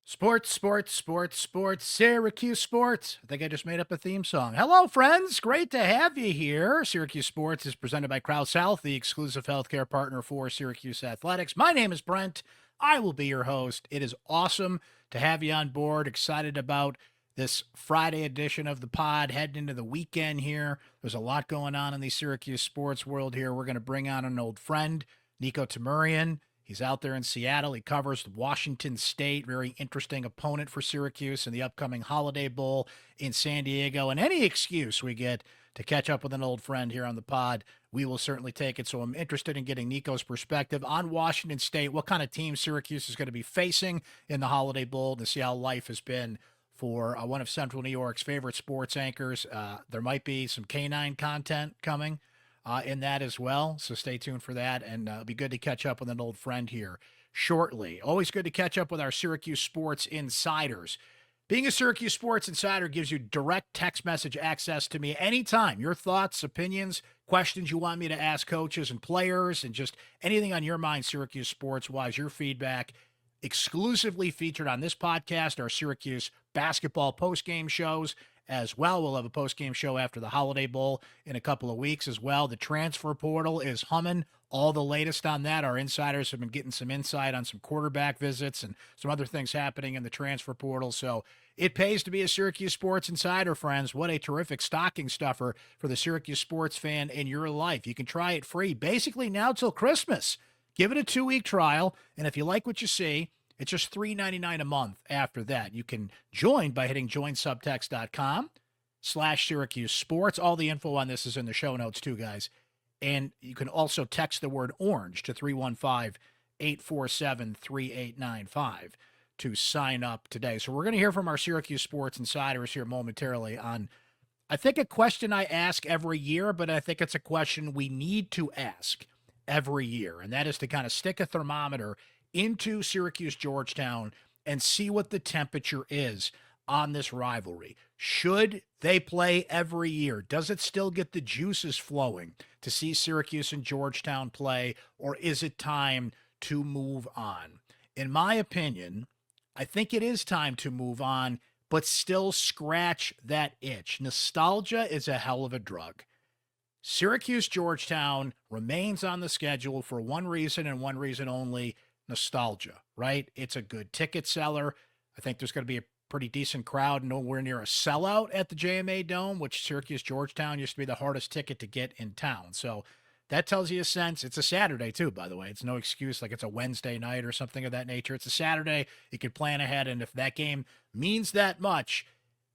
Sports, sports, sports, sports, Syracuse Sports. I think I just made up a theme song. Hello, friends. Great to have you here. Syracuse Sports is presented by Crouse Health, the exclusive healthcare partner for Syracuse Athletics. My name is Brent. I will be your host. It is awesome to have you on board. Excited about this Friday edition of the pod, heading into the weekend here. There's a lot going on in the Syracuse sports world here. We're going to bring on an old friend, Niko Tamurian. He's out there in Seattle. He covers Washington State, very interesting opponent for Syracuse in the upcoming Holiday Bowl in San Diego. And any excuse we get to catch up with an old friend here on the pod, we will certainly take it. So I'm interested in getting Niko's perspective on Washington State, what kind of team Syracuse is going to be facing in the Holiday Bowl, to see how life has been for one of Central New York's favorite sports anchors. There might be some canine content coming in that as well. So stay tuned for that. And it'll be good to catch up with an old friend here shortly. Always good to catch up with our Syracuse Sports Insiders. Being a Syracuse Sports Insider gives you direct text message access to me anytime. Your thoughts, opinions, questions you want me to ask coaches and players, and just anything on your mind, Syracuse sports-wise, your feedback, exclusively featured on this podcast, our Syracuse basketball postgame shows as well. We'll have a postgame show after the Holiday Bowl in a couple of weeks as well. The transfer portal is humming. All the latest on that. Our insiders have been getting some insight on some quarterback visits and some other things happening in the transfer portal. So it pays to be a Syracuse Sports Insider, friends. What a terrific stocking stuffer for the Syracuse sports fan in your life. You can try it free basically now till Christmas. Give it a 2-week trial, and if you like what you see, it's just $3.99 a month after that. You can join by hitting joinsubtext.com/Syracuse Sports. All the info on this is in the show notes too, guys. And you can also text the word orange to 315-847-3895 to sign up today. So we're going to hear from our Syracuse Sports Insiders here momentarily on, I think, a question I ask every year, but I think it's a question we need to ask every year. And that is to kind of stick a thermometer into Syracuse-Georgetown and see what the temperature is on this rivalry. Should they play every year? Does it still get the juices flowing to see Syracuse and Georgetown play, or is it time to move on? In my opinion, I think it is time to move on, but still scratch that itch. Nostalgia is a hell of a drug. Syracuse-Georgetown remains on the schedule for one reason and one reason only: nostalgia, right? It's a good ticket seller. I think there's going to be a pretty decent crowd, nowhere near a sellout at the JMA Dome, which Syracuse-Georgetown used to be the hardest ticket to get in town. So that tells you a sense. It's a Saturday too, by the way. It's no excuse like it's a Wednesday night or something of that nature. It's a Saturday. You can plan ahead. And if that game means that much,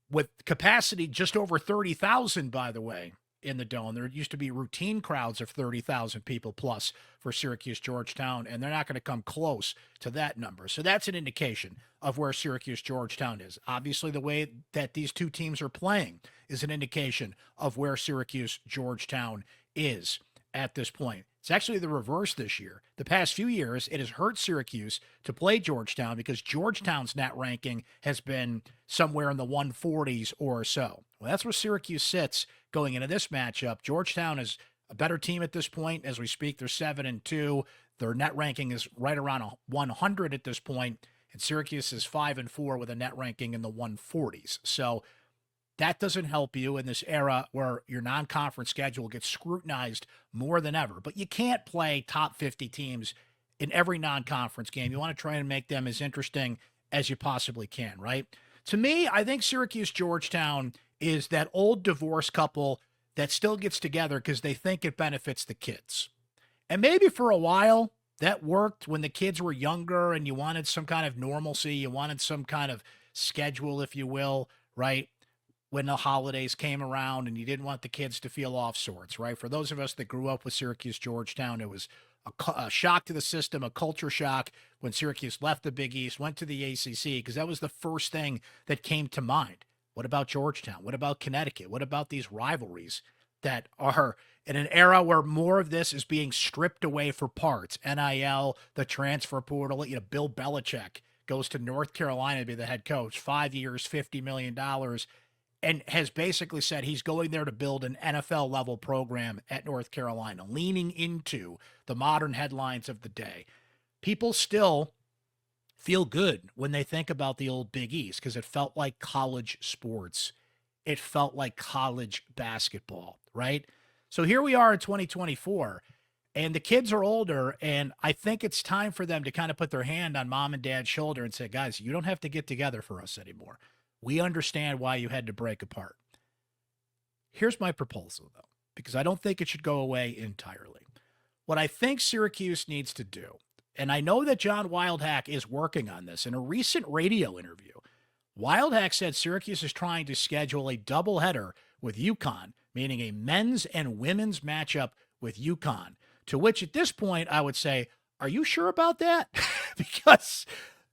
with capacity just over 30,000, by the way, in the Dome. There used to be routine crowds of 30,000 people plus for Syracuse-Georgetown, and they're not going to come close to that number. So that's an indication of where Syracuse-Georgetown is. Obviously, the way that these two teams are playing is an indication of where Syracuse-Georgetown is at this point. It's actually the reverse this year. The past few years, it has hurt Syracuse to play Georgetown because Georgetown's net ranking has been somewhere in the 140s or so. Well, that's where Syracuse sits going into this matchup. Georgetown is a better team at this point. As we speak, they're 7-2. Their net ranking is right around 100 at this point, and Syracuse is 5-4 with a net ranking in the 140s. So that doesn't help you in this era where your non-conference schedule gets scrutinized more than ever. But you can't play top 50 teams in every non-conference game. You want to try and make them as interesting as you possibly can, right? To me, I think Syracuse-Georgetown is that old divorced couple that still gets together because they think it benefits the kids. And maybe for a while that worked when the kids were younger and you wanted some kind of normalcy, you wanted some kind of schedule, if you will, right? When the holidays came around and you didn't want the kids to feel off sorts, right? For those of us that grew up with Syracuse-Georgetown, it was a shock to the system, a culture shock when Syracuse left the Big East, went to the ACC, because that was the first thing that came to mind. What about Georgetown? What about Connecticut? What about these rivalries that are in an era where more of this is being stripped away for parts? NIL, the transfer portal, Bill Belichick goes to North Carolina to be the head coach, 5 years, $50 million, and has basically said he's going there to build an NFL-level program at North Carolina, leaning into the modern headlines of the day. People still feel good when they think about the old Big East because it felt like college sports. It felt like college basketball, right? So here we are in 2024, and the kids are older, and I think it's time for them to kind of put their hand on mom and dad's shoulder and say, guys, you don't have to get together for us anymore. We understand why you had to break apart. Here's my proposal, though, because I don't think it should go away entirely. What I think Syracuse needs to do, and I know that John Wildhack is working on this. In a recent radio interview, Wildhack said Syracuse is trying to schedule a doubleheader with UConn, meaning a men's and women's matchup with UConn, to which at this point I would say, are you sure about that? Because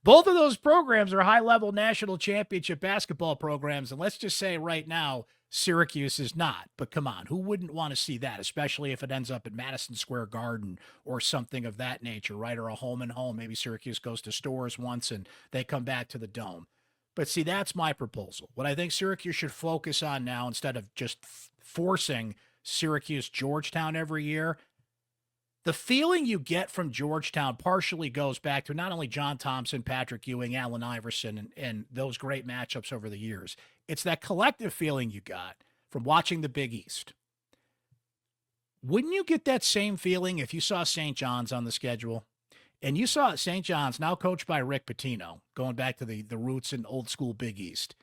both of those programs are high-level national championship basketball programs, and let's just say right now, Syracuse is not. But come on, who wouldn't want to see that, especially if it ends up at Madison Square Garden or something of that nature, right? Or a home and home. Maybe Syracuse goes to Stores once and they come back to the Dome. But see, that's my proposal. What I think Syracuse should focus on now, instead of just forcing Syracuse-Georgetown every year, the feeling you get from Georgetown partially goes back to not only John Thompson, Patrick Ewing, Allen Iverson, and those great matchups over the years. It's that collective feeling you got from watching the Big East. Wouldn't you get that same feeling if you saw St. John's on the schedule? And you saw St. John's, now coached by Rick Pitino, going back to the roots in old school Big East,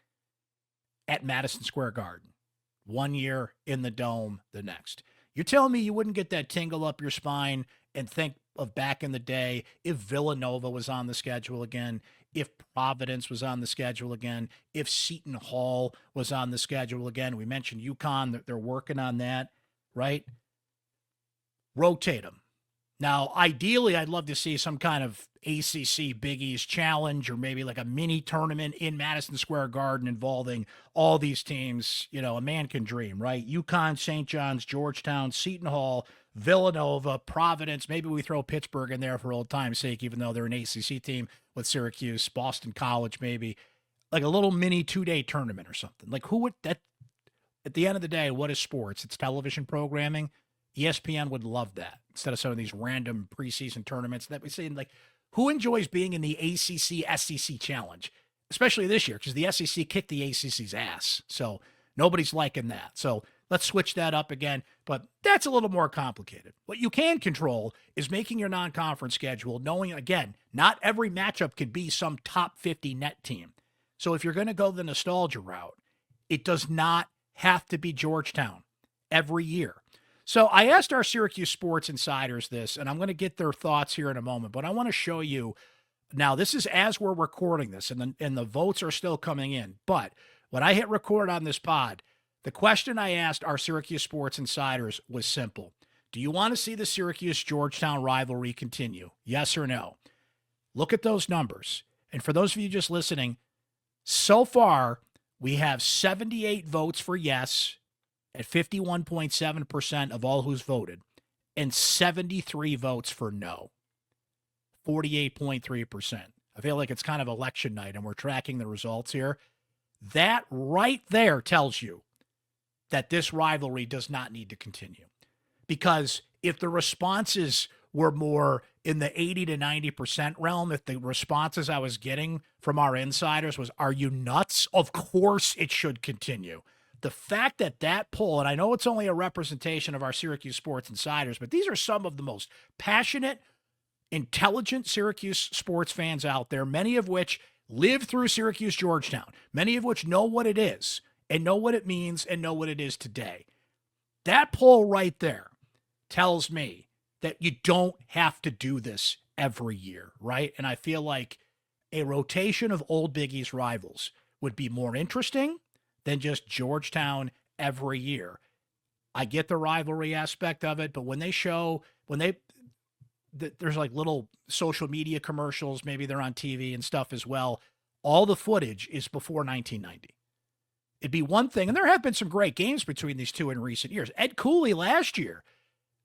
at Madison Square Garden. 1 year in the Dome, the next. You're telling me you wouldn't get that tingle up your spine and think of back in the day if Villanova was on the schedule again, if Providence was on the schedule again, if Seton Hall was on the schedule again. We mentioned UConn, they're working on that, right? Rotate them. Now, ideally, I'd love to see some kind of ACC Big East challenge or maybe like a mini tournament in Madison Square Garden involving all these teams. You know, a man can dream, right? UConn, St. John's, Georgetown, Seton Hall, Villanova, Providence. Maybe we throw Pittsburgh in there for old time's sake, even though they're an ACC team with Syracuse, Boston College, maybe. Like a little mini 2-day tournament or something. Like who would that, at the end of the day, what is sports? It's television programming. ESPN would love that instead of some of these random preseason tournaments that we see. Like, who enjoys being in the ACC SEC challenge, especially this year? Because the SEC kicked the ACC's ass. So nobody's liking that. So let's switch that up again. But that's a little more complicated. What you can control is making your non-conference schedule, knowing, again, not every matchup could be some top 50 net team. So if you're going to go the nostalgia route, it does not have to be Georgetown every year. So I asked our Syracuse Sports Insiders this, and I'm going to get their thoughts here in a moment, but I want to show you now. This is as we're recording this, and the votes are still coming in. But when I hit record on this pod, the question I asked our Syracuse Sports Insiders was simple. Do you want to see the Syracuse-Georgetown rivalry continue? Yes or no? Look at those numbers. And for those of you just listening, so far we have 78 votes for yes, at 51.7% of all who's voted, and 73 votes for no, 48.3%. I feel like it's kind of election night, and we're tracking the results here. That right there tells you that this rivalry does not need to continue. Because if the responses were more in the 80 to 90% realm, if the responses I was getting from our insiders was, are you nuts? Of course it should continue. The fact that that poll, and I know it's only a representation of our Syracuse Sports Insiders, but these are some of the most passionate, intelligent Syracuse sports fans out there, many of which live through Syracuse-Georgetown, many of which know what it is and know what it means and know what it is today. That poll right there tells me that you don't have to do this every year, right? And I feel like a rotation of old Big East rivals would be more interesting than just Georgetown every year. I get the rivalry aspect of it, but when there's like little social media commercials, maybe they're on TV and stuff as well, all the footage is before 1990. It'd be one thing, and there have been some great games between these two in recent years. Ed Cooley last year,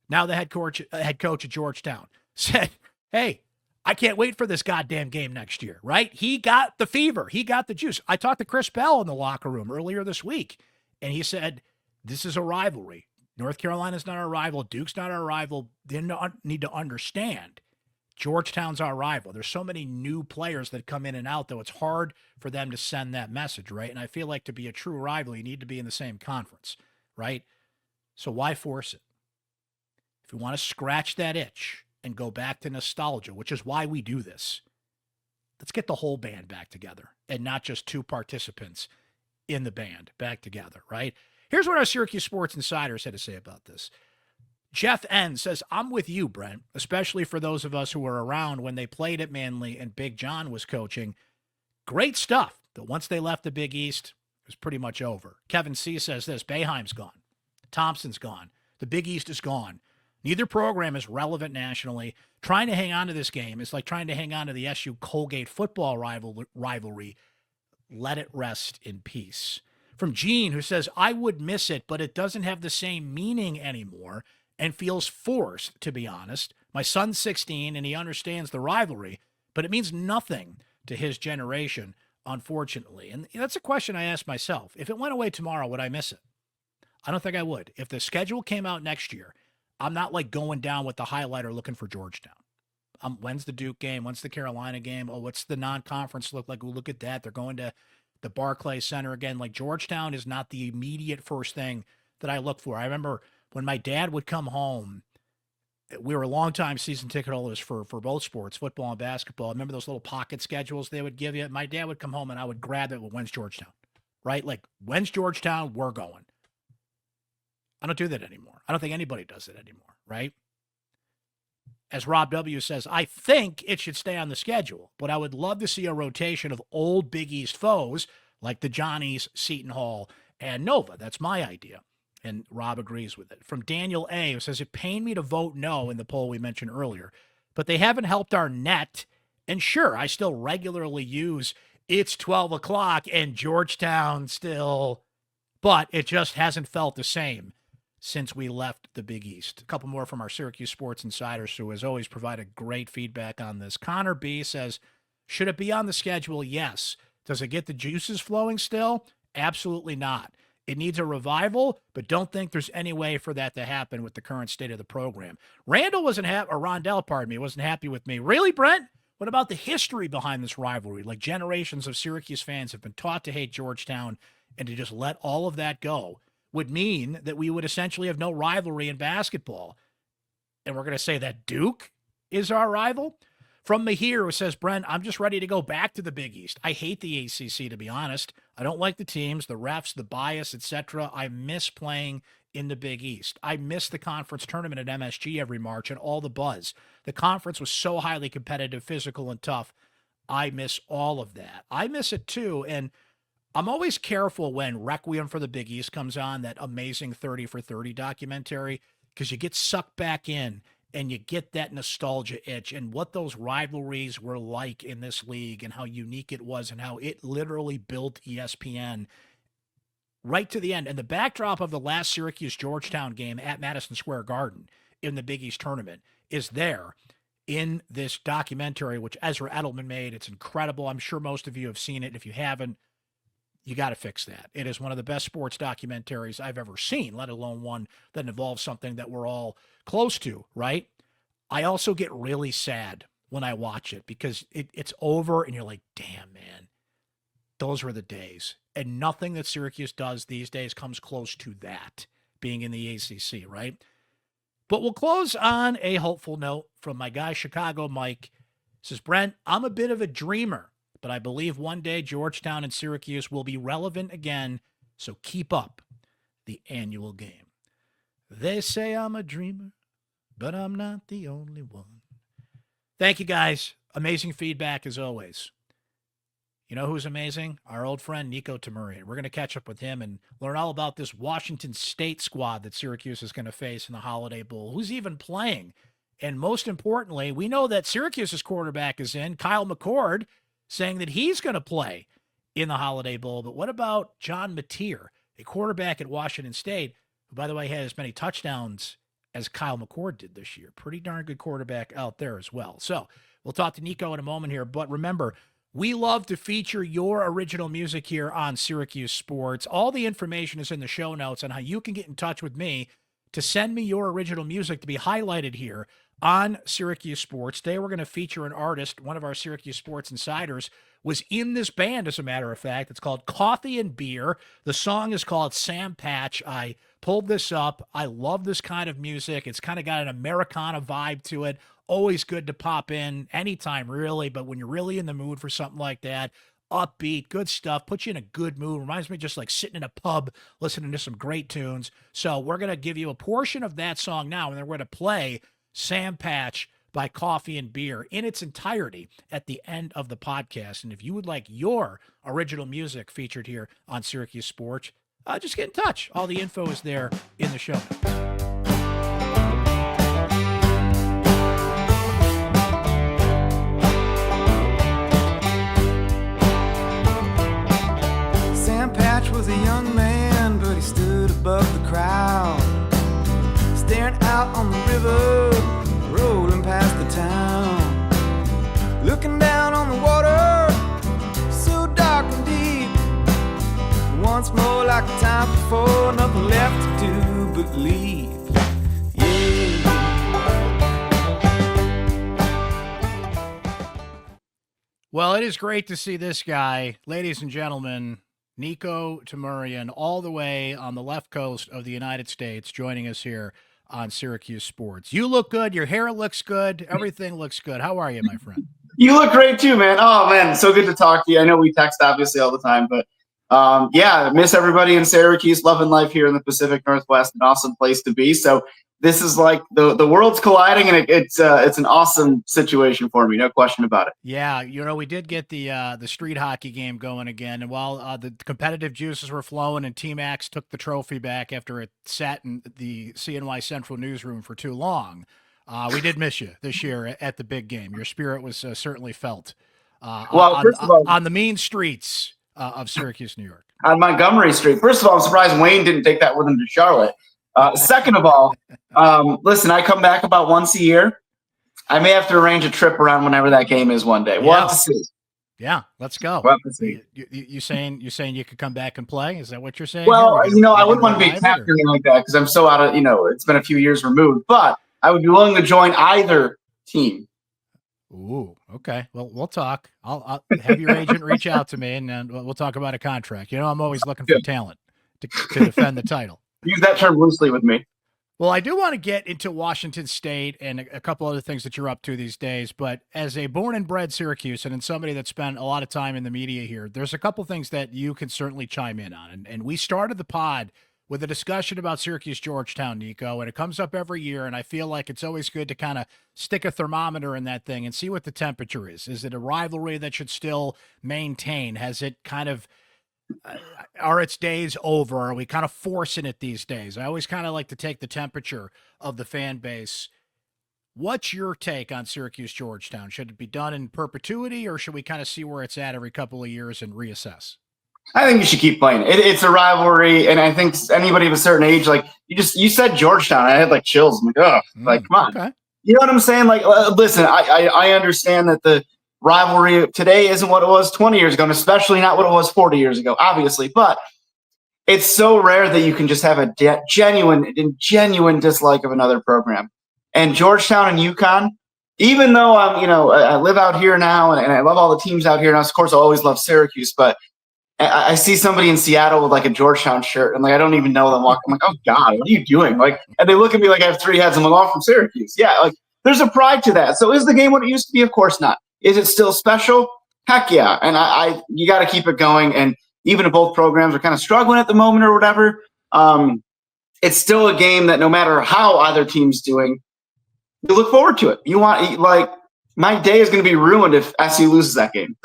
now the head coach at Georgetown, said, hey, I can't wait for this goddamn game next year, right? He got the fever. He got the juice. I talked to Chris Bell in the locker room earlier this week, and he said, this is a rivalry. North Carolina's not our rival. Duke's not our rival. They need to understand Georgetown's our rival. There's so many new players that come in and out, though it's hard for them to send that message, right? And I feel like to be a true rival, you need to be in the same conference, right? So why force it? If you want to scratch that itch and go back to nostalgia, which is why we do this, let's get the whole band back together and not just two participants in the band back together, right? Here's what our Syracuse Sports Insiders had to say about this. Jeff N. says, I'm with you, Brent, especially for those of us who were around when they played at Manly and Big John was coaching. Great stuff, but once they left the Big East, it was pretty much over. Kevin C. says this, Boeheim's gone. Thompson's gone. The Big East is gone. Neither program is relevant nationally. Trying to hang on to this game is like trying to hang on to the SU-Colgate football rivalry. Let it rest in peace. From Gene, who says, I would miss it, but it doesn't have the same meaning anymore and feels forced, to be honest. My son's 16, and he understands the rivalry, but it means nothing to his generation, unfortunately. And that's a question I ask myself. If it went away tomorrow, would I miss it? I don't think I would. If the schedule came out next year, I'm not like going down with the highlighter looking for Georgetown. When's the Duke game? When's the Carolina game? Oh, what's the non-conference look like? Oh, look at that. They're going to the Barclays Center again. Like, Georgetown is not the immediate first thing that I look for. I remember when my dad would come home, we were longtime season ticket holders for both sports, football and basketball. I remember those little pocket schedules they would give you. My dad would come home and I would grab it with when's Georgetown, right? Like, when's Georgetown? We're going. I don't do that anymore. I don't think anybody does it anymore, right? As Rob W. says, I think it should stay on the schedule, but I would love to see a rotation of old Big East foes like the Johnnies, Seton Hall, and Nova. That's my idea. And Rob agrees with it. From Daniel A., who says, it pained me to vote no in the poll we mentioned earlier, but they haven't helped our net. And sure, I still regularly use it's 12 o'clock and Georgetown still, but it just hasn't felt the same since we left the Big East. A couple more from our Syracuse Sports Insiders, who has always provided great feedback on this. Connor B. says, should it be on the schedule? Yes. Does it get the juices flowing still? Absolutely not. It needs a revival, but don't think there's any way for that to happen with the current state of the program. Rondell wasn't happy with me. Really, Brent? What about the history behind this rivalry? Like, generations of Syracuse fans have been taught to hate Georgetown, and to just let all of that go would mean that we would essentially have no rivalry in basketball. And we're going to say that Duke is our rival? From Mahir, who says, Brent, I'm just ready to go back to the Big East. I hate the ACC, to be honest. I don't like the teams, the refs, the bias, etc. I miss playing in the Big East. I miss the conference tournament at MSG every March and all the buzz. The conference was so highly competitive, physical, and tough. I miss all of that. I miss it too, and I'm always careful when Requiem for the Big East comes on, that amazing 30 for 30 documentary, because you get sucked back in and you get that nostalgia itch and what those rivalries were like in this league and how unique it was and how it literally built ESPN right to the end. And the backdrop of the last Syracuse-Georgetown game at Madison Square Garden in the Big East tournament is there in this documentary, which Ezra Edelman made. It's incredible. I'm sure most of you have seen it. If you haven't, you got to fix that. It is one of the best sports documentaries I've ever seen, let alone one that involves something that we're all close to, right? I also get really sad when I watch it because it's over and you're like, damn, man, those were the days. And nothing that Syracuse does these days comes close to that, being in the ACC, right? But we'll close on a hopeful note from my guy, Chicago Mike. Says, Brent, I'm a bit of a dreamer, but I believe one day Georgetown and Syracuse will be relevant again, so keep up the annual game. They say I'm a dreamer, but I'm not the only one. Thank you, guys. Amazing feedback as always. You know who's amazing? Our old friend Nico Tamurian. We're going to catch up with him and learn all about this Washington State squad that Syracuse is going to face in the Holiday Bowl. Who's even playing? And most importantly, we know that Syracuse's quarterback is in, Kyle McCord, saying that he's going to play in the Holiday Bowl. But what about John Mateer, a quarterback at Washington State, who, by the way, had as many touchdowns as Kyle McCord did this year? Pretty darn good quarterback out there as well. So we'll talk to Nico in a moment here. But remember, we love to feature your original music here on Syracuse Sports. All the information is in the show notes on how you can get in touch with me to send me your original music to be highlighted here on Syracuse Sports. Today we're going to feature an artist. One of our Syracuse Sports Insiders was in this band, as a matter of fact. It's called Coffee and Beer. The song is called Sam Patch. I pulled this up. I love this kind of music. It's kind of got an Americana vibe to it. Always good to pop in anytime, really. But when you're really in the mood for something like that, upbeat, good stuff, puts you in a good mood. Reminds me just like sitting in a pub, listening to some great tunes. So we're going to give you a portion of that song now, and then we're going to play Sam Patch by Coffee and Beer in its entirety at the end of the podcast. And if you would like your original music featured here on Syracuse Sports, just get in touch. All the info is there in the show notes. Sam Patch was a young man, but he stood above the crowd, staring out on the river, rolling past the town, looking down on the water, so dark and deep. Once more like the time before, nothing left to do but leave. Yeah. Well, it is great to see this guy, ladies and gentlemen, Niko Tamurian, all the way on the left coast of the United States, joining us here on Syracuse Sports. You look good. Your hair looks good. Everything looks good. How are you, my friend? You look great too, man. Oh, man, so good to talk to you. I know we text obviously all the time, but yeah, miss everybody in Syracuse. Loving life here in the Pacific Northwest. An awesome place to be. So this is like the world's colliding, and it's an awesome situation for me. No question about it. Yeah, we did get the street hockey game going again, and while the competitive juices were flowing, and Team Axe took the trophy back after it sat in the CNY Central newsroom for too long, we did miss you this year at the big game. Your spirit was certainly felt on the mean streets of Syracuse, New York. On Montgomery Street. First of all, I'm surprised Wayne didn't take that with him to Charlotte. Second of all, listen, I come back about once a year. I may have to arrange a trip around whenever that game is one day. We'll have to see. Yeah, let's go. We'll have to see. You saying you could come back and play? Is that what you're saying? Well, I wouldn't want to be capturing like that because I'm so out of, it's been a few years removed. But I would be willing to join either team. Ooh, okay. Well, we'll talk. I'll have your agent reach out to me, and then we'll talk about a contract. I'm always looking for talent to defend the title. Use that term loosely with me. Well, I do want to get into Washington State and a couple other things that you're up to these days, but as a born and bred Syracusean and somebody that spent a lot of time in the media here, there's a couple things that you can certainly chime in on. And we started the pod with a discussion about Syracuse-Georgetown, Nico, and it comes up every year, and I feel like it's always good to kind of stick a thermometer in that thing and see what the temperature is. Is it a rivalry that should still maintain? Has it kind of are its days over? Are we kind of forcing it these days? I always kind of like to take the temperature of the fan base. What's your take on Syracuse-Georgetown? Should it be done in perpetuity, or should we kind of see where it's at every couple of years and reassess? I think you should keep playing. It's a rivalry, and I think anybody of a certain age, like you said Georgetown, I had like chills. I'm like, oh, like come on. Okay. You know what I'm saying? Like, listen, I understand that the rivalry today isn't what it was 20 years ago, and especially not what it was 40 years ago, obviously. But it's so rare that you can just have a genuine dislike of another program. And Georgetown and UConn, even though I live out here now and I love all the teams out here, and of course I always love Syracuse, but I see somebody in Seattle with like a Georgetown shirt, and like I don't even know them. I'm like, oh God, what are you doing? Like, and they look at me like I have three heads. I'm like, oh, from Syracuse. Yeah, like there's a pride to that. So is the game what it used to be? Of course not. Is it still special? Heck yeah. And you got to keep it going. And even if both programs are kind of struggling at the moment or whatever, it's still a game that no matter how either team's doing, you look forward to it. You want, like, my day is going to be ruined if SU loses that game.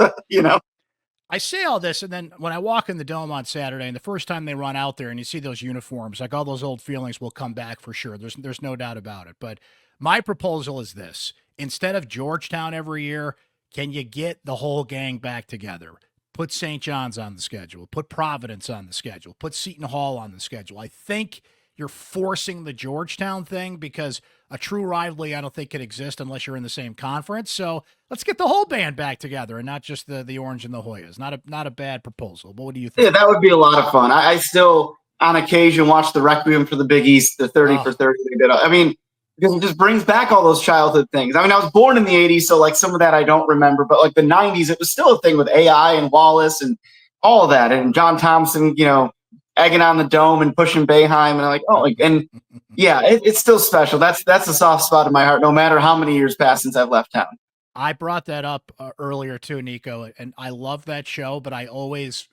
I say all this, and then when I walk in the Dome on Saturday, and the first time they run out there and you see those uniforms, like all those old feelings will come back for sure. There's no doubt about it. But my proposal is this. Instead of Georgetown every year, can you get the whole gang back together? Put St. John's on the schedule. Put Providence on the schedule. Put Seton Hall on the schedule. I think you're forcing the Georgetown thing because a true rivalry I don't think could exist unless you're in the same conference. So let's get the whole band back together and not just the Orange and the Hoyas. Not a bad proposal. But what do you think? Yeah, that would be a lot of fun. I still, on occasion, watch the Requiem for the Big East, the 30 for 30 they did. I mean, because it just brings back all those childhood things. I mean, I was born in the 80s, so like some of that I don't remember, but like the 90s, it was still a thing with AI and Wallace and all of that. And John Thompson, egging on the dome and pushing Boeheim. And like, yeah, it's still special. That's a soft spot in my heart, no matter how many years pass since I've left town. I brought that up earlier too, Nico, and I love that show, but I always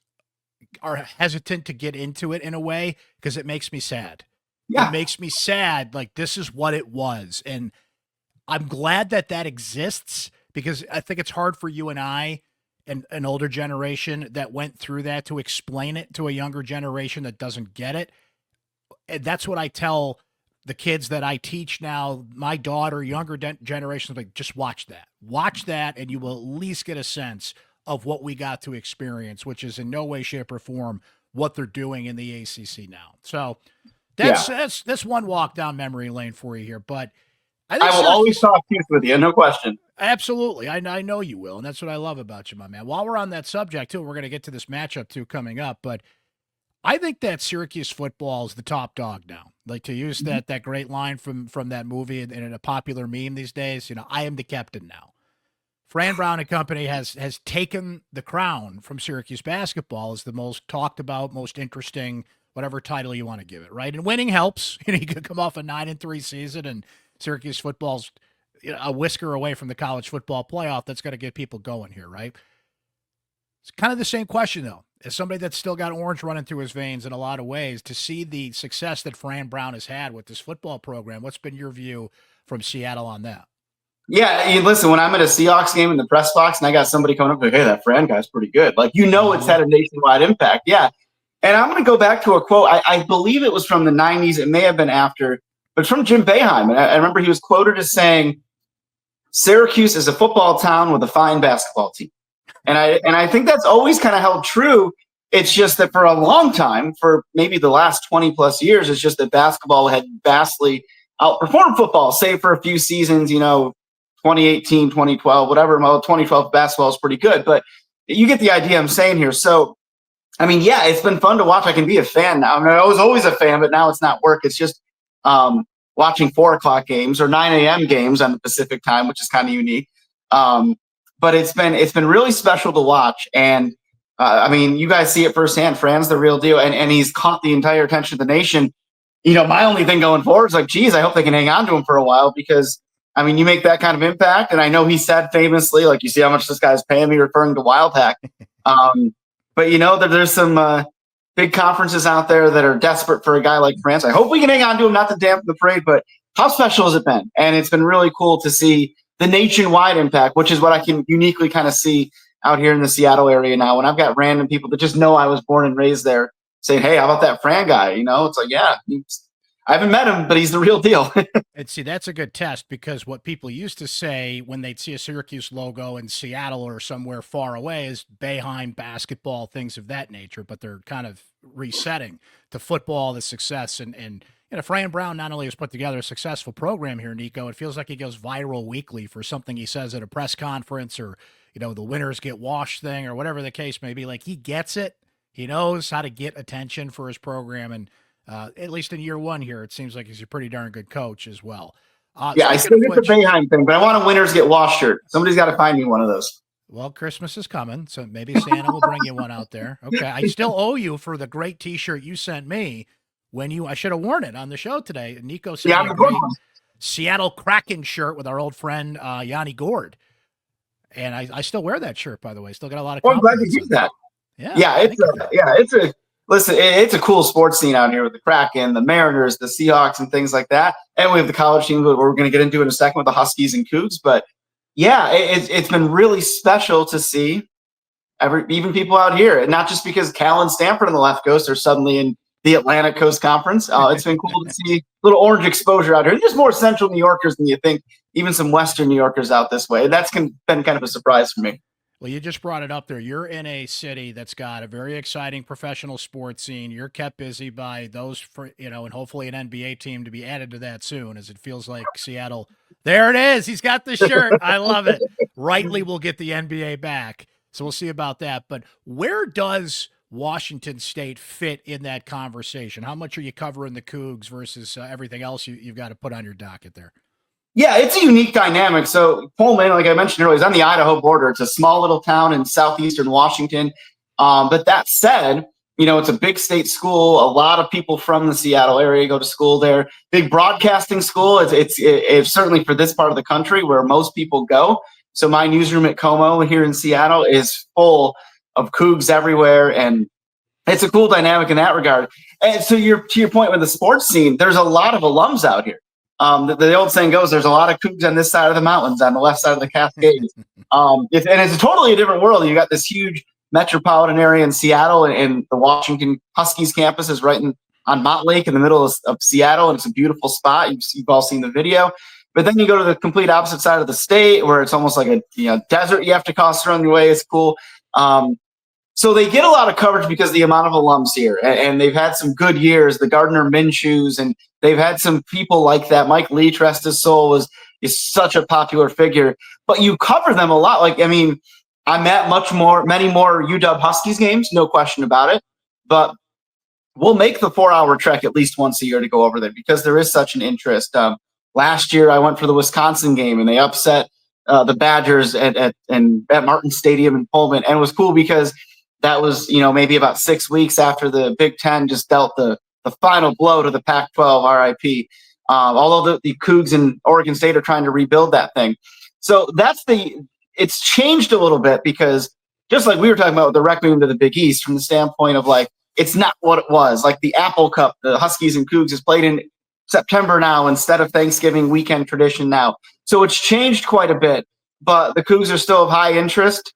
are hesitant to get into it in a way because it makes me sad. Yeah. It makes me sad. Like, this is what it was. And I'm glad that exists, because I think it's hard for you and I and an older generation that went through that to explain it to a younger generation that doesn't get it. And that's what I tell the kids that I teach now, my daughter, younger generations, like, just watch that, and you will at least get a sense of what we got to experience, which is in no way, shape, or form what they're doing in the ACC now. So that's one walk down memory lane for you here. But I will always talk truth with you, no question. Absolutely. I know you will, and that's what I love about you, my man. While we're on that subject, too, we're going to get to this matchup, too, coming up, but I think that Syracuse football is the top dog now. Like, to use that great line from that movie and a popular meme these days, I am the captain now. Fran Brown and company has taken the crown from Syracuse basketball as the most talked about, most interesting, whatever title you want to give it, right? And winning helps. You could come off a 9-3 season, and Syracuse football's a whisker away from the college football playoff. That's going to get people going here, right? It's kind of the same question, though. As somebody that's still got orange running through his veins in a lot of ways, to see the success that Fran Brown has had with this football program, what's been your view from Seattle on that? Yeah, listen, when I'm at a Seahawks game in the press box and I got somebody coming up like, hey, that Fran guy's pretty good. Like, it's had a nationwide impact. Yeah. And I'm going to go back to a quote. I believe it was from the 90s. It may have been after, but from Jim Boeheim. And I remember he was quoted as saying, Syracuse is a football town with a fine basketball team. And I think that's always kind of held true. It's just that for a long time, for maybe the last 20 plus years, it's just that basketball had vastly outperformed football, save for a few seasons, 2018, 2012, whatever. Well, 2012 basketball is pretty good, but you get the idea I'm saying here. So, I mean, yeah, it's been fun to watch. I can be a fan now. I mean, I was always a fan, but now it's not work. It's just watching 4:00 games or 9 a.m. games on the Pacific time, which is kind of unique. But it's been really special to watch. And I mean, you guys see it firsthand. Fran's the real deal, and he's caught the entire attention of the nation. My only thing going forward is like, geez, I hope they can hang on to him for a while, because I mean, you make that kind of impact. And I know he said famously, like, you see how much this guy's paying me, referring to Wild Hack. But there's some big conferences out there that are desperate for a guy like France. I hope we can hang on to him, not to dampen the parade, but how special has it been? And it's been really cool to see the nationwide impact, which is what I can uniquely kind of see out here in the Seattle area now. When I've got random people that just know I was born and raised there saying, hey, how about that Fran guy? It's like, yeah, I haven't met him, but he's the real deal. And see, that's a good test, because what people used to say when they'd see a Syracuse logo in Seattle or somewhere far away is Boeheim basketball, things of that nature, but they're kind of resetting to football, the success. And Fran Brown not only has put together a successful program here, Nico, it feels like he goes viral weekly for something he says at a press conference, or, the winners get washed thing, or whatever the case may be. Like, he gets it. He knows how to get attention for his program. And at least in year one here, it seems like he's a pretty darn good coach as well. Yeah, I still get the Boeheim thing, but I want a winners get washed shirt. Somebody's got to find me one of those. Well, Christmas is coming, so maybe Santa will bring you one out there. Okay, I still owe you for the great T-shirt you sent me I should have worn it on the show today. Nico sent me a great Seattle Kraken shirt with our old friend Yanni Gord. And I still wear that shirt, by the way. Still got a lot of I'm glad you use that. Yeah, it's a cool sports scene out here with the Kraken, the Mariners, the Seahawks, and things like that. And we have the college team that we're going to get into in a second with the Huskies and Cougs. But yeah, it's been really special to see even people out here, and not just because Cal and Stanford on the left coast are suddenly in the Atlantic Coast Conference. It's been cool to see a little orange exposure out here. There's more Central New Yorkers than you think, even some Western New Yorkers out this way. That's been kind of a surprise for me. Well, you just brought it up there. You're in a city that's got a very exciting professional sports scene. You're kept busy by those, and hopefully an NBA team to be added to that soon, as it feels like Seattle. There it is. He's got the shirt. I love it. Rightly, we'll get the NBA back. So we'll see about that. But where does Washington State fit in that conversation? How much are you covering the Cougs versus everything else you've got to put on your docket there? Yeah, it's a unique dynamic. So Pullman, like I mentioned earlier, is on the Idaho border. It's a small little town in southeastern Washington. But that said, it's a big state school. A lot of people from the Seattle area go to school there. Big broadcasting school. It's certainly for this part of the country where most people go. So my newsroom at KOMO here in Seattle is full of Cougs everywhere, and it's a cool dynamic in that regard. And so to your point with the sports scene, there's a lot of alums out here. The old saying goes, there's a lot of Cougs on this side of the mountains, on the left side of the Cascades. And it's a totally different world. You got this huge metropolitan area in Seattle, and the Washington Huskies campus is right on Mott Lake in the middle of Seattle, and it's a beautiful spot. You've all seen the video. But then you go to the complete opposite side of the state where it's almost like a desert you have to cross around your way. It's cool. So they get a lot of coverage because of the amount of alums here, and they've had some good years, the Gardner Minshews, and they've had some people like that. Mike Leach, rest his soul, is such a popular figure, but you cover them a lot. I'm at many more UW Huskies games, no question about it, but we'll make the 4-hour trek at least once a year to go over there because there is such an interest. Last year I went for the Wisconsin game and they upset the Badgers at Martin Stadium in Pullman, and it was cool because that was, maybe about 6 weeks after the Big Ten just dealt the final blow to the Pac-12 RIP. Although the Cougs and Oregon State are trying to rebuild that thing. So it's changed a little bit because just like we were talking about with the rec move to the Big East from the standpoint of it's not what it was. Like the Apple Cup, the Huskies and Cougs is played in September now instead of Thanksgiving weekend tradition now. So it's changed quite a bit, but the Cougs are still of high interest.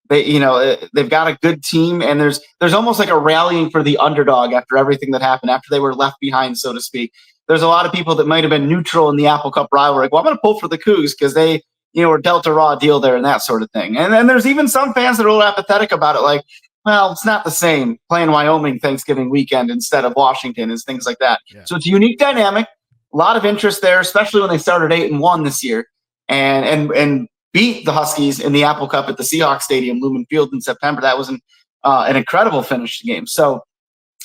They've got a good team, and there's almost like a rallying for the underdog after everything that happened, after they were left behind, so to speak. There's a lot of people that might have been neutral in the Apple Cup rivalry. Well, I'm going to pull for the Cougs because they, were dealt a raw deal there and that sort of thing. And then there's even some fans that are a little apathetic about it, it's not the same playing Wyoming Thanksgiving weekend instead of Washington and things like that. Yeah. So it's a unique dynamic, a lot of interest there, especially when they started 8-1 this year and beat the Huskies in the Apple Cup at the Seahawks Stadium, Lumen Field in September. That was an incredible finish to the game. So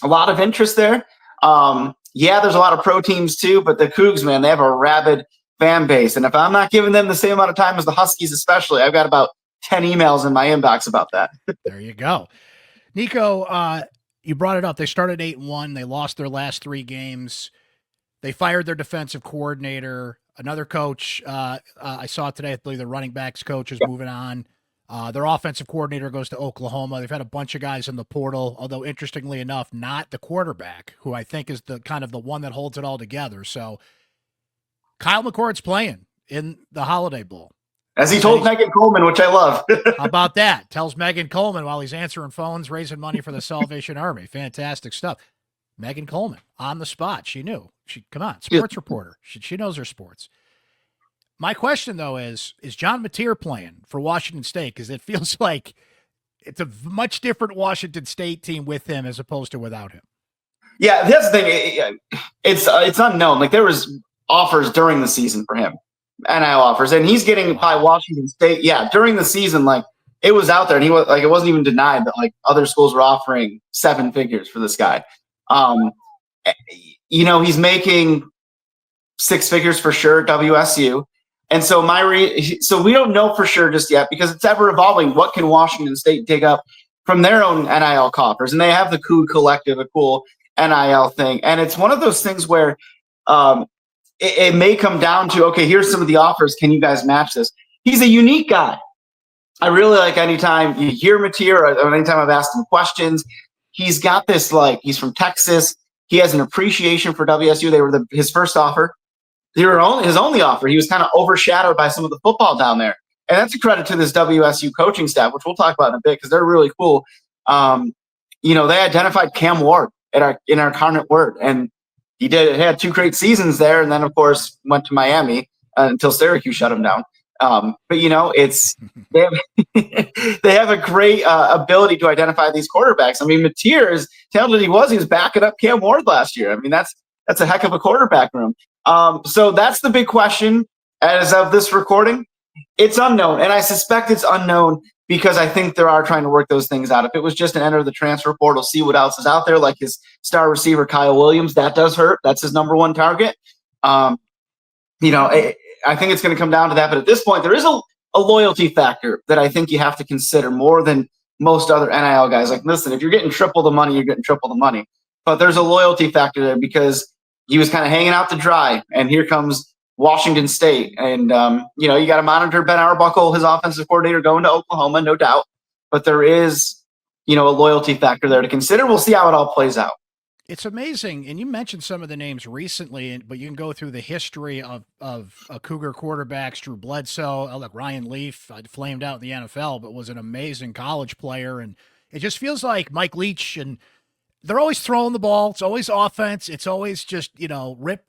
a lot of interest there. There's a lot of pro teams too, but the Cougs, man, they have a rabid fan base. And if I'm not giving them the same amount of time as the Huskies especially, I've got about 10 emails in my inbox about that. There you go. Nico, you brought it up. They started 8-1. They lost their last 3 games. They fired their defensive coordinator. Another coach, I saw today, I believe the running backs coach is moving on. Their offensive coordinator goes to Oklahoma. They've had a bunch of guys in the portal, although interestingly enough, not the quarterback, who I think is the kind of the one that holds it all together. So Kyle McCord's playing in the Holiday Bowl. As he told Megan Coleman, which I love. How about that? Tells Megan Coleman while he's answering phones, raising money for the Salvation Army. Fantastic stuff. Megan Coleman on the spot. She knew. Come on, sports reporter. She knows her sports. My question, though, is John Mateer playing for Washington State? Because it feels like it's a much different Washington State team with him as opposed to without him. Yeah, that's the thing. It's unknown. There was offers during the season for him, NIL offers, and he's getting by Washington State. Yeah, during the season, it was out there, and he was it wasn't even denied that other schools were offering 7 figures for this guy. He's making 6 figures for sure at WSU. And so so we don't know for sure just yet because it's ever evolving. What can Washington State dig up from their own NIL coffers? And they have the Coug Collective, a cool NIL thing. And it's one of those things where it may come down to, okay, here's some of the offers. Can you guys match this? He's a unique guy. I really like anytime you hear Mateer or anytime I've asked him questions, he's got this, he's from Texas. He has an appreciation for WSU. They were his first offer. They were his only offer. He was kind of overshadowed by some of the football down there. And that's a credit to this WSU coaching staff, which we'll talk about in a bit because they're really cool. They identified Cam Ward in our Incarnate Word. And he had 2 great seasons there. And then, of course, went to Miami until Syracuse shut him down. But they have a great ability to identify these quarterbacks. I mean, Mateer, as talented he was backing up Cam Ward last year. I mean, that's a heck of a quarterback room. So that's the big question as of this recording. It's unknown, and I suspect it's unknown because I think they are trying to work those things out. If it was just an enter the transfer portal, see what else is out there, like his star receiver Kyle Williams, that does hurt. That's his number one target. I think it's going to come down to that. But at this point, there is a loyalty factor that I think you have to consider more than most other NIL guys. Like, listen, if you're getting triple the money, you're getting triple the money. But there's a loyalty factor there because he was kind of hanging out to dry, and here comes Washington State. And, you got to monitor Ben Arbuckle, his offensive coordinator, going to Oklahoma, no doubt. But there is, a loyalty factor there to consider. We'll see how it all plays out. It's amazing, and you mentioned some of the names recently, but you can go through the history of Cougar quarterbacks. Drew Bledsoe, like Ryan Leaf, flamed out in the NFL, but was an amazing college player. And it just feels like Mike Leach, and they're always throwing the ball. It's always offense. It's always just, grip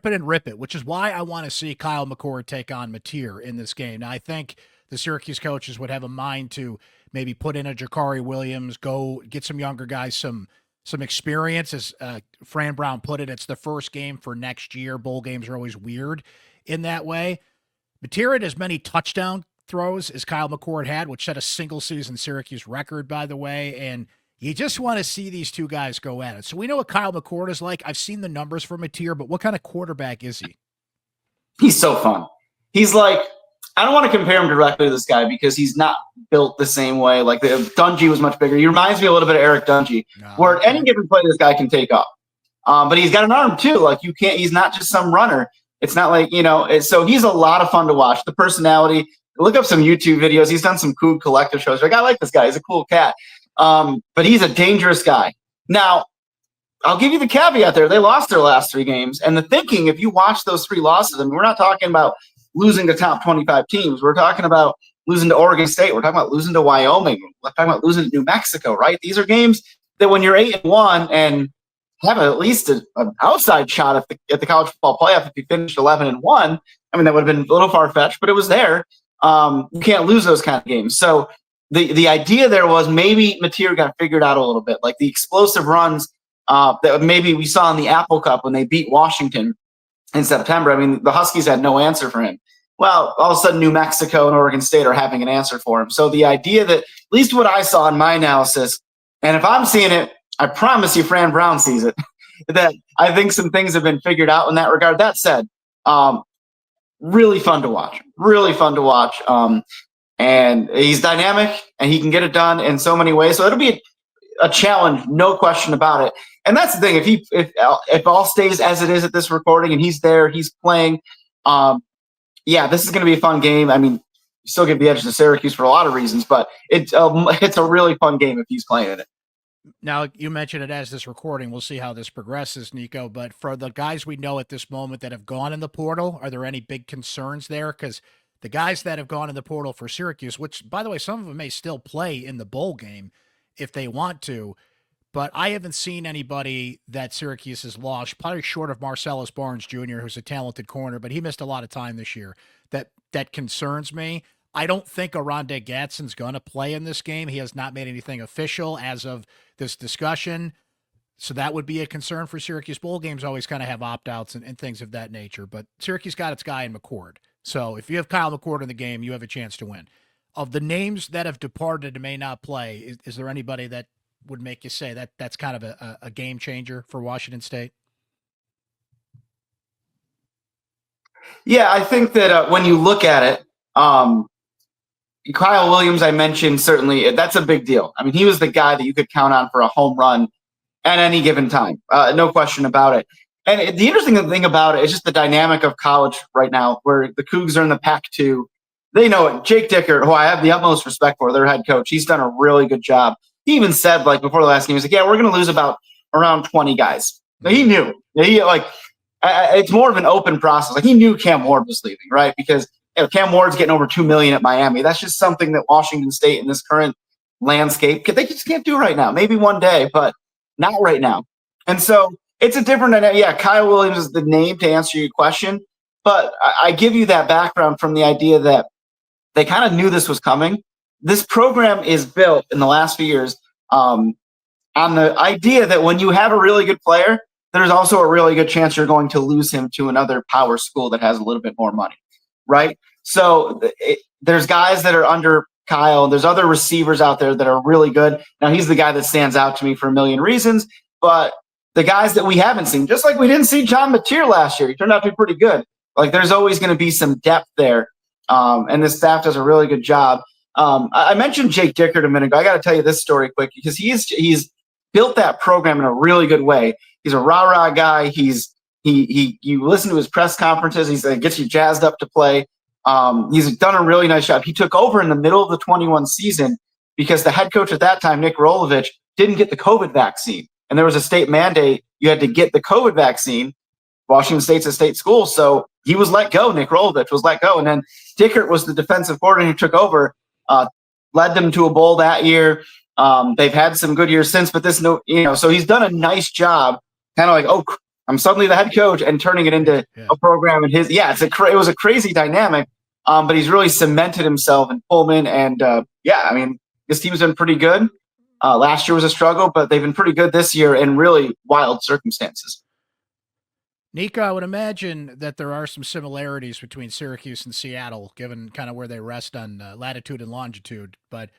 it and rip it, which is why I want to see Kyle McCord take on Mateer in this game. Now, I think the Syracuse coaches would have a mind to maybe put in a Jakari Williams, go get some younger guys, some experience. As Fran Brown put it, it's the first game for next year. Bowl games are always weird in that way. Mateer had as many touchdown throws as Kyle McCord had, which set a single-season Syracuse record, by the way, and you just want to see these two guys go at it. So we know what Kyle McCord is like. I've seen the numbers for Mateer, but what kind of quarterback is he? He's so fun. He's like, I don't want to compare him directly to this guy because he's not built the same way. Like Dungy was much bigger. He reminds me a little bit of Eric Dungy, where at any given play this guy can take off. But he's got an arm too. Like he's not just some runner. It's not like, so he's a lot of fun to watch. The personality, look up some YouTube videos. He's done some Coug collective shows. Like, I like this guy. He's a cool cat. But he's a dangerous guy. Now, I'll give you the caveat there. They lost their last 3 games. And the thinking, if you watch those 3 losses, I mean, we're not talking about losing to top 25 teams. We're talking about losing to Oregon State. We're talking about losing to Wyoming. We're talking about losing to New Mexico, right? These are games that when you're 8-1 and have at least an outside shot at the college football playoff, if you finished 11-1, I mean, that would have been a little far-fetched, but it was there. You can't lose those kind of games. So the idea there was maybe Mateer got figured out a little bit, like the explosive runs that maybe we saw in the Apple Cup when they beat Washington in September. I mean, the Huskies had no answer for him. Well, all of a sudden New Mexico and Oregon State are having an answer for him. So the idea that, at least what I saw in my analysis, and if I'm seeing it, I promise you Fran Brown sees it, that I think some things have been figured out in that regard. That said, really fun to watch. Really fun to watch. And he's dynamic, and he can get it done in so many ways. So it'll be a challenge, no question about it. And that's the thing. If all stays as it is at this recording, and he's there, he's playing, this is going to be a fun game. I mean, you still give the edge to Syracuse for a lot of reasons, but it's a really fun game if he's playing in it. Now, you mentioned it as this recording. We'll see how this progresses, Nico. But for the guys we know at this moment that have gone in the portal, are there any big concerns there? Because the guys that have gone in the portal for Syracuse, which, by the way, some of them may still play in the bowl game if they want to, but I haven't seen anybody that Syracuse has lost, probably short of Marcellus Barnes Jr., who's a talented corner, but he missed a lot of time this year. That concerns me. I don't think Aronde Gadsden's going to play in this game. He has not made anything official as of this discussion. So that would be a concern for Syracuse. Bowl games always kind of have opt-outs and things of that nature. But Syracuse got its guy in McCord. So if you have Kyle McCord in the game, you have a chance to win. Of the names that have departed and may not play, is there anybody that would make you say that's kind of a game changer for Washington State? Yeah, I think that when you look at it, Kyle Williams, I mentioned, certainly that's a big deal. I mean, he was the guy that you could count on for a home run at any given time. No question about it. And the interesting thing about it is just the dynamic of college right now, where the Cougs are in the Pac-2. They know it. Jake Dicker, who I have the utmost respect for, their head coach, he's done a really good job. He even said, like, before the last game, he was like, yeah, we're going to lose around 20 guys. Now, he knew. It's more of an open process. Like, he knew Cam Ward was leaving, right? Because Cam Ward's getting over $2 million at Miami. That's just something that Washington State in this current landscape, they just can't do right now. Maybe one day, but not right now. And so it's a different, Kyle Williams is the name to answer your question, but I give you that background from the idea that they kind of knew this was coming. This program is built in the last few years on the idea that when you have a really good player, there's also a really good chance you're going to lose him to another power school that has a little bit more money, right? So there's guys that are under Kyle. There's other receivers out there that are really good. Now, he's the guy that stands out to me for a million reasons, but the guys that we haven't seen, just like we didn't see John Mateer last year, he turned out to be pretty good. Like, there's always going to be some depth there, and this staff does a really good job. I mentioned Jake Dickert a minute ago. I got to tell you this story quick because he's built that program in a really good way. He's a rah-rah guy. You listen to his press conferences. He gets you jazzed up to play. He's done a really nice job. He took over in the middle of the 21 season because the head coach at that time, Nick Rolovich, didn't get the COVID vaccine. And there was a state mandate. You had to get the COVID vaccine. Washington State's a state school. So he was let go. Nick Rolovich was let go. And then Dickert was the defensive coordinator who took over, led them to a bowl that year. They've had some good years since, but so he's done a nice job, kind of like, I'm suddenly the head coach and turning it into a program. And it was a crazy dynamic, but he's really cemented himself in Pullman. And this team's been pretty good. Last year was a struggle, but they've been pretty good this year in really wild circumstances. Nico, I would imagine that there are some similarities between Syracuse and Seattle, given kind of where they rest on latitude and longitude. But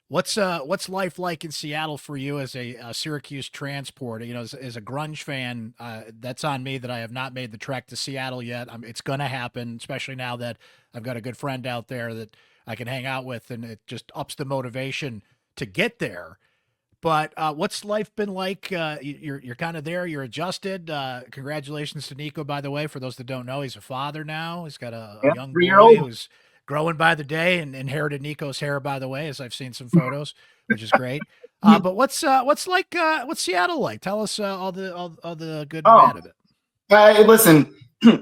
what's life like in Seattle for you as a Syracuse transport? As a grunge fan, that's on me that I have not made the trek to Seattle yet. It's going to happen, especially now that I've got a good friend out there that I can hang out with, and it just ups the motivation to get there. But what's life been like? You're kind of there. You're adjusted. Congratulations to Nico, by the way. For those that don't know, he's a father now. He's got a young boy who's growing by the day, and inherited Nico's hair, by the way, as I've seen some photos, which is great. But what's Seattle like? Tell us all the good and bad of it. Listen,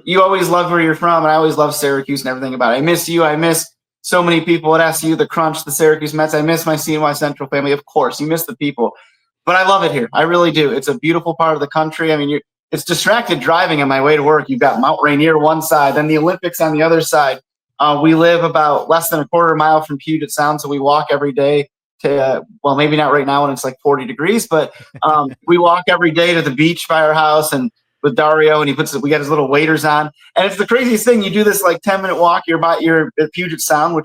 you always love where you're from, and I always love Syracuse and everything about it. I miss you. I miss so many people at SU, the Crunch, the Syracuse Mets. I miss my CNY Central family. Of course, you miss the people. But I love it here. I really do. It's a beautiful part of the country. I mean, it's distracted driving on my way to work. You've got Mount Rainier one side, then the Olympics on the other side. We live about less than a quarter mile from Puget Sound, so we walk every day to, well, maybe not right now when it's like 40 degrees, but we walk every day to the beach by our house and with Dario, and we got his little waders on. And it's the craziest thing. You do this like 10-minute walk, you're at Puget Sound,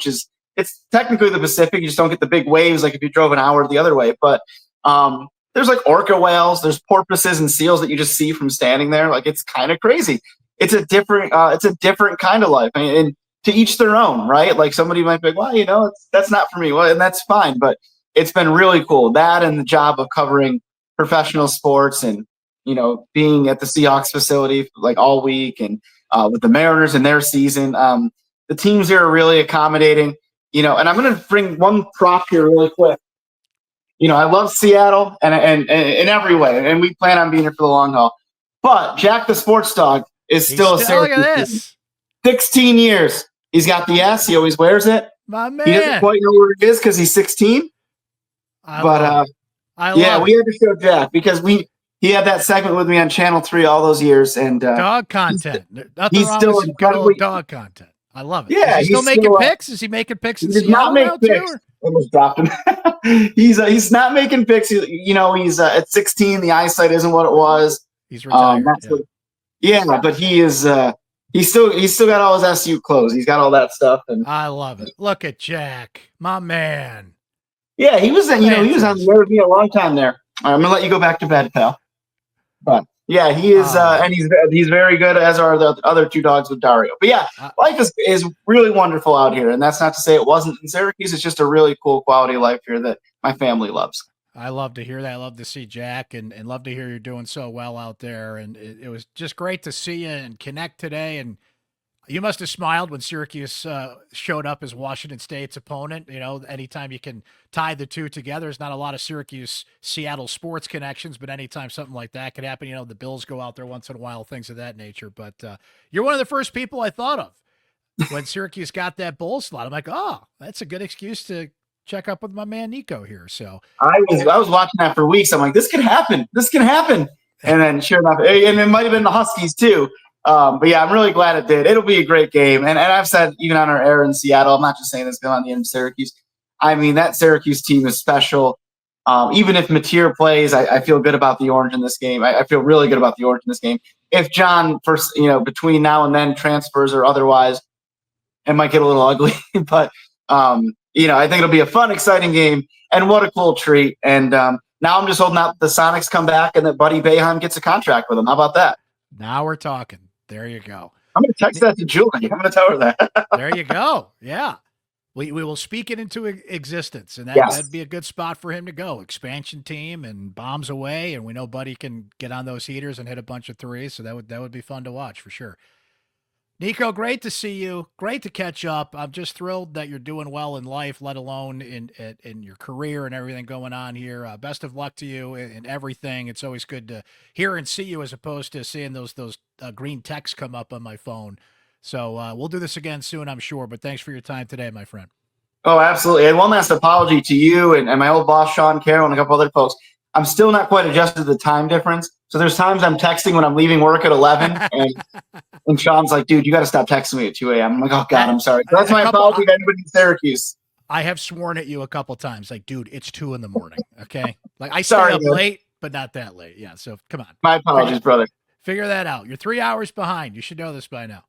it's technically the Pacific. You just don't get the big waves like if you drove an hour the other way. But there's like orca whales, there's porpoises and seals that you just see from standing there. Like, it's kind of crazy. It's a different kind of life. And to each their own, right? Like, somebody might be like, well, that's not for me. Well, and that's fine. But it's been really cool. That and the job of covering professional sports and, being at the Seahawks facility like all week and with the Mariners and their season. The teams here are really accommodating, and I'm going to bring one prop here really quick. I love Seattle and in every way, and we plan on being here for the long haul. But Jack the Sports Dog is still a Syracuse. Look at this. 16 years. He's got the S. He always wears it. My man. He doesn't quite know where it is because he's 16. We had to show Jack because he had that segment with me on Channel 3 all those years, and dog content. He's still good old dog content. I love it. Yeah, is he still making picks? Is he making picks in Seattle not make now picks. too? Almost dropped him. He's not making picks. He's at 16. The eyesight isn't what it was. He's retired. But he is. He's still got all his SU clothes. He's got all that stuff. And I love it. Look at Jack, my man. Yeah, he was. He was on the air with me a long time there. I'm gonna let you go back to bed, pal. But yeah, he is, and he's very good, as are the other two dogs with Dario. But yeah, life is really wonderful out here, and that's not to say it wasn't in Syracuse. It's just a really cool quality of life here that my family loves. I love to hear that. I love to see Jack, and love to hear you're doing so well out there. And it was just great to see you and connect today. And you must have smiled when Syracuse showed up as Washington State's opponent. Anytime you can tie the two together, there's not a lot of Syracuse-Seattle sports connections, but anytime something like that could happen, the Bills go out there once in a while, things of that nature. But you're one of the first people I thought of when Syracuse got that bowl slot. I'm like, that's a good excuse to check up with my man Nico here. So I was watching that for weeks. I'm like, this can happen. This can happen. And then sure enough, and it might have been the Huskies too. But yeah, I'm really glad it did. It'll be a great game. And I've said, even on our air in Seattle, I'm not just saying this on the end of Syracuse. I mean, that Syracuse team is special. Even if Mateer plays, I feel good about the orange in this game. I feel really good about the orange in this game. If John, between now and then transfers or otherwise, it might get a little ugly. But, I think it'll be a fun, exciting game. And what a cool treat. And now I'm just holding out the Sonics come back and that Buddy Boeheim gets a contract with them. How about that? Now we're talking. There you go. I'm going to text that to Julie. I'm going to tell her that. There you go. Yeah. We will speak it into existence, and that'd be a good spot for him to go. Expansion team and bombs away, and we know Buddy can get on those heaters and hit a bunch of threes, so that would be fun to watch for sure. Nico, great to see you. Great to catch up. I'm just thrilled that you're doing well in life, let alone in your career and everything going on here. Best of luck to you in everything. It's always good to hear and see you as opposed to seeing those green texts come up on my phone. So we'll do this again soon, I'm sure. But thanks for your time today, my friend. Oh, absolutely. And one last apology to you and my old boss, Sean Carroll, and a couple other folks. I'm still not quite adjusted to the time difference. So there's times I'm texting when I'm leaving work at 11, and Sean's like, dude, you got to stop texting me at 2 a.m. I'm like, oh, God, I'm sorry. So that's my apology to anybody in Syracuse. I have sworn at you a couple times, like, dude, it's 2 a.m, okay? Like, I stay up late, but not that late. Yeah, so come on. My apologies, brother. Figure that out. You're 3 hours behind. You should know this by now.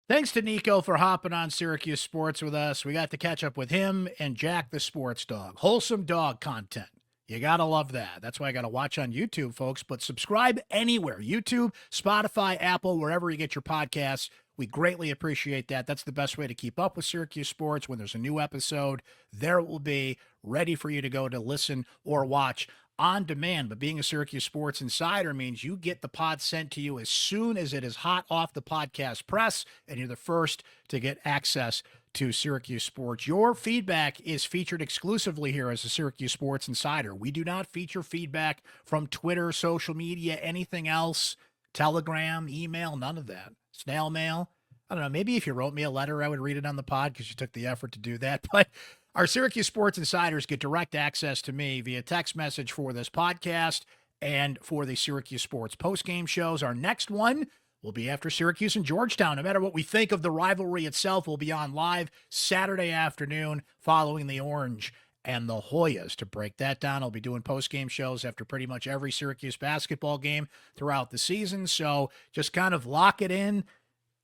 Thanks to Nico for hopping on Syracuse Sports with us. We got to catch up with him and Jack the Sports Dog. Wholesome dog content. You got to love that. That's why I got to watch on YouTube, folks. But subscribe anywhere. YouTube, Spotify, Apple, wherever you get your podcasts. We greatly appreciate that. That's the best way to keep up with Syracuse Sports. When there's a new episode, there it will be ready for you to go to listen or watch on demand. But being a Syracuse Sports Insider means you get the pod sent to you as soon as it is hot off the podcast press, and you're the first to get access to Syracuse Sports. Your feedback is featured exclusively here as a Syracuse Sports Insider. We do not feature feedback from Twitter, social media, anything else, Telegram, email, none of that. Snail mail. I don't know, maybe if you wrote me a letter, I would read it on the pod because you took the effort to do that. But our Syracuse Sports Insiders get direct access to me via text message for this podcast and for the Syracuse Sports postgame shows. Our next one will be after Syracuse and Georgetown. No matter what we think of the rivalry itself, we'll be on live Saturday afternoon following the Orange and the Hoyas. To break that down, I'll be doing postgame shows after pretty much every Syracuse basketball game throughout the season. So just kind of lock it in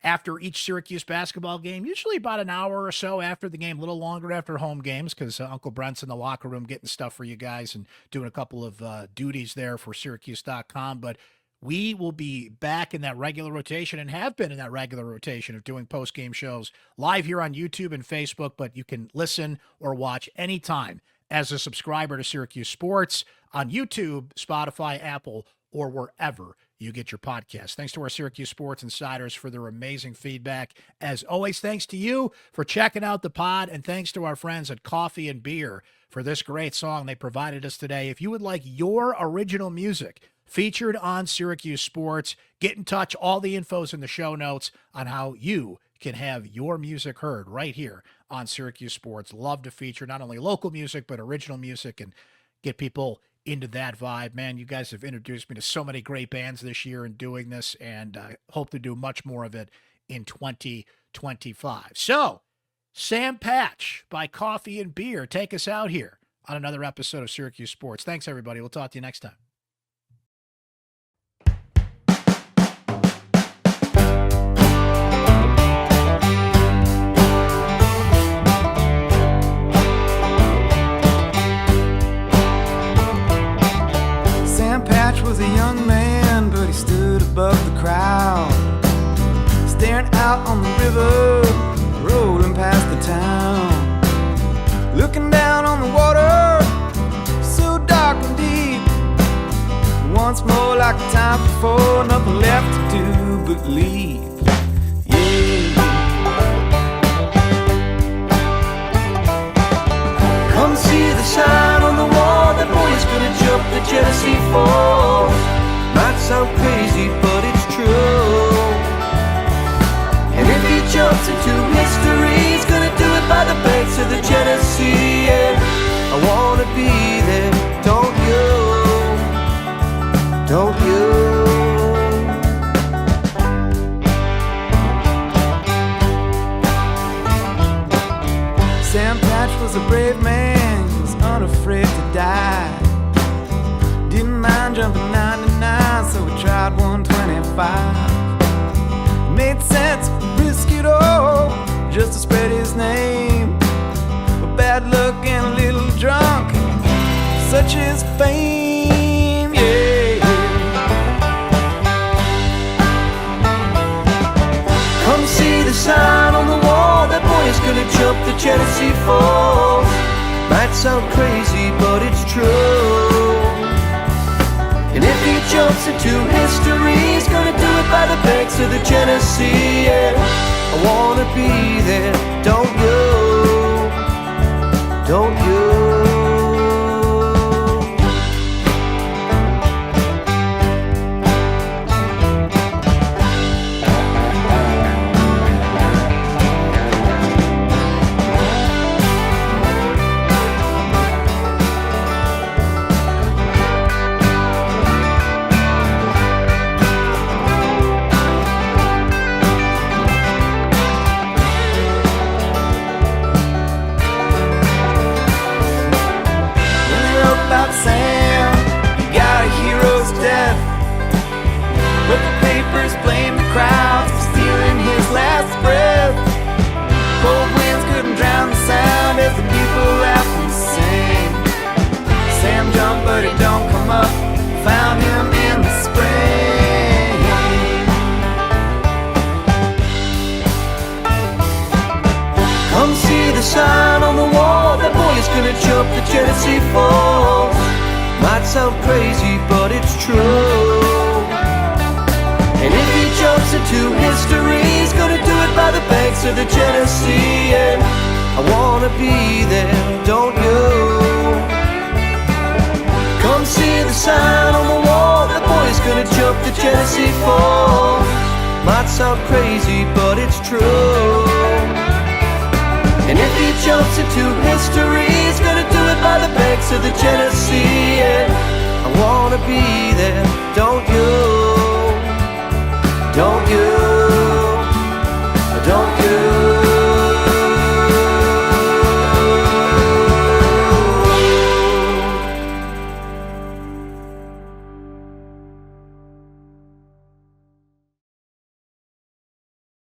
after each Syracuse basketball game, usually about an hour or so after the game, a little longer after home games because Uncle Brent's in the locker room getting stuff for you guys and doing a couple of duties there for syracuse.com. But we will be back in that regular rotation and have been in that regular rotation of doing post-game shows live here on YouTube and Facebook, but you can listen or watch anytime as a subscriber to Syracuse Sports on YouTube, Spotify, Apple, or wherever you get your podcast. Thanks to our Syracuse Sports Insiders for their amazing feedback. As always, thanks to you for checking out the pod, and thanks to our friends at Coffee and Beer for this great song they provided us today. If you would like your original music featured on Syracuse Sports, get in touch. All the info's in the show notes on how you can have your music heard right here on Syracuse Sports. Love to feature not only local music, but original music and get people into that vibe. Man, you guys have introduced me to so many great bands this year in doing this, and I hope to do much more of it in 2025. So, Sam Patch by Coffee and Beer, take us out here on another episode of Syracuse Sports. Thanks, everybody. We'll talk to you next time. Was a young man, but he stood above the crowd, staring out on the river, rolling past the town, looking down on the water, so dark and deep. Once more like the time before, nothing left to do but leave. Yeah. Come see the sign on the wall, that boy is gonna jump the jealousy fall. Might sound crazy, but it's true. And if he jumps into history, he's gonna do it by the banks of the Genesee. And I wanna be there, don't you? Don't you? Sam Patch was a brave man, he was unafraid to die. Didn't mind jumping 99, so we tried 125. sense, risk it all just to spread his name. But bad luck and a little drunk, such is fame, yeah. Come see the sign on the wall, that boy is gonna jump the Genesee Falls. Might sound crazy, but it's true. And if he jumps into history, he's gonna do it by the banks of the Genesee, yeah. I wanna be there, don't you? Don't you? But the papers blame the crowd for stealing his last breath. Cold winds couldn't drown the sound as the people laughed and sang. Sam jumped but it don't come up, found him in the spring. Come see the sign on the wall, that boy is gonna jump the Genesee Falls. Might sound crazy, but it's true. And if he jumps into history, he's gonna do it by the banks of the Genesee, and I wanna be there, don't you? Come see the sign on the wall, that boy's gonna jump the Genesee Falls. Might sound crazy, but it's true. And if he jumps into history, he's gonna do it by the banks of the Genesee, and I wanna be there, don't you? Don't you?